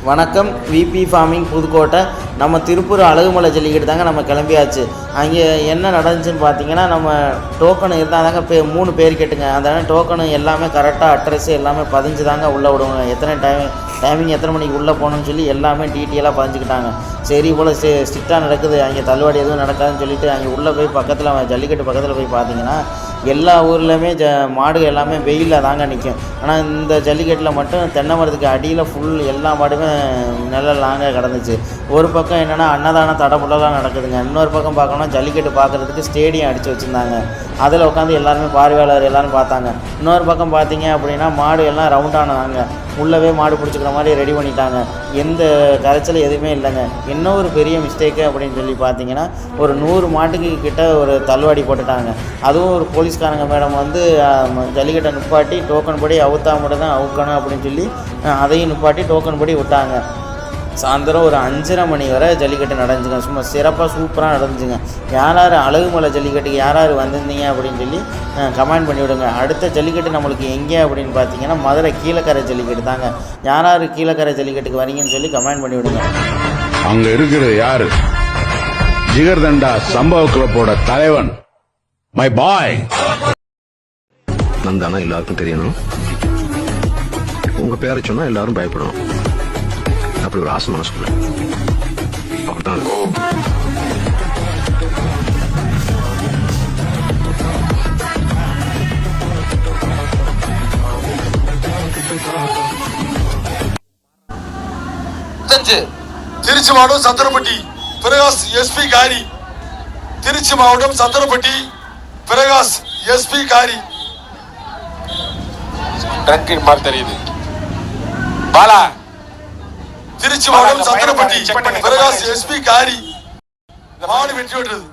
வணக்கம். VP farming Pudukkottai. நம்ம திருப்பூர் அழகுமலை ஜல்லிக்கட்டு தாங்க நம்ம கிளம்பியாச்சு. அங்கே என்ன நடந்துச்சுன்னு பார்த்தீங்கன்னா, நம்ம டோக்கனு இருந்தால் தாங்க 3 பேர் கேட்டுங்க. அதனால் டோக்கனு எல்லாமே கரெக்டாக அட்ரஸ் எல்லாமே பதிஞ்சு தாங்க உள்ளே விடுவாங்க. எத்தனை டைமிங் எத்தனை மணிக்கு உள்ளே போகணுன்னு சொல்லி எல்லாமே டீட்டெயிலாக பதிஞ்சுக்கிட்டாங்க. சரி இவ்வளோ ஸ்ட்ரிக்டாக நடக்குது, அங்கே தள்ளுவாடி எதுவும் நடக்காதுன்னு சொல்லிட்டு அங்கே உள்ளே போய் பக்கத்தில் ஜல்லிக்கட்டு பக்கத்தில் போய் பார்த்தீங்கன்னா எல்லா ஊர்லேயுமே மாடு எல்லாமே வெயிலில் தாங்க நிற்கும். ஆனால் இந்த ஜல்லிக்கட்டில் மட்டும் தென்னை மரத்துக்கு அடியில் ஃபுல் எல்லா மாடுமே நிழலாங்க கிடந்துச்சு. ஒரு பக்கம் என்னென்னா அன்னதானம் தடபுடலாம் நடக்குதுங்க. இன்னொரு பக்கம் பார்க்கணுன்னா ஜல்லிக்கட்டு பார்க்குறதுக்கு ஸ்டேடியம் அடித்து வச்சுருந்தாங்க. அதில் உட்காந்து எல்லாருமே பார்வையாளர் எல்லோரும் பார்த்தாங்க. இன்னொரு பக்கம் பார்த்தீங்க அப்படின்னா மாடு எல்லாம் ரவுண்டானாங்க. உள்ளவே மாடு பிடிச்சிக்கிற மாதிரி ரெடி பண்ணிட்டாங்க. எந்த கரைச்சல் எதுவுமே இல்லைங்க. இன்னும் ஒரு பெரிய மிஸ்டேக்கு அப்படின்னு சொல்லி பார்த்தீங்கன்னா, ஒரு 100 மாட்டுக்கு கிட்ட ஒரு தள்ளுவாடி போட்டுட்டாங்க. அதுவும் ஒரு போலீஸ்காரங்க மேடம் வந்து ஜல்லிக்கட்டை நிப்பாட்டி டோக்கன் படி அவுத்தா மட்டும் தான் அவுக்கணும் அப்படின்னு சொல்லி அதையும் நிப்பாட்டி டோக்கன் படி விட்டாங்க. சாயந்தரம் ஒரு 5:30 மணி வரை ஜல்லிக்கட்டு நடந்துச்சுங்க. சும்மா சிறப்பாக சூப்பராக நடந்துச்சுங்க. யார் அழகுமலை ஜல்லிக்கட்டுக்கு யார் வந்திருந்தீங்க அப்படின்னு சொல்லி கமெண்ட் பண்ணிவிடுங்க. அடுத்த ஜல்லிக்கட்டு நம்மளுக்கு எங்கே அப்படின்னு பார்த்தீங்கன்னா, மதுரை கீழக்கரை ஜல்லிக்கட்டு தாங்க. யார் கீழக்கரை ஜல்லிக்கட்டுக்கு வரீங்கன்னு சொல்லி கமெண்ட் பண்ணிவிடுங்க. அங்கே இருக்கிறது யாரு? ஜிகர்தண்டா சம்பவ கிளப்போட தலைவன் மை பாய் நந்தானா எல்லாருக்கும் தெரியணும். உங்க பேரை சொன்னா எல்லாரும் பயப்படணும். அப்படி ஒரு ஆசை மனசுக்குள்ள அப்படித்தான் இருக்கும். திருச்சி மாவட்டம் சத்திரப்பட்டி பிரகாஷ் எஸ்பி காரி. திருச்சி மாவட்டம் சத்திரப்பட்டி பிரகாஷ் எஸ்பி காரி. தெரியுது பாலா. திருச்சி மாவட்டம் சத்திரப்பட்டி பிரகாஷ் எஸ்பி காரி. மாடு வெற்றி பெற்றது.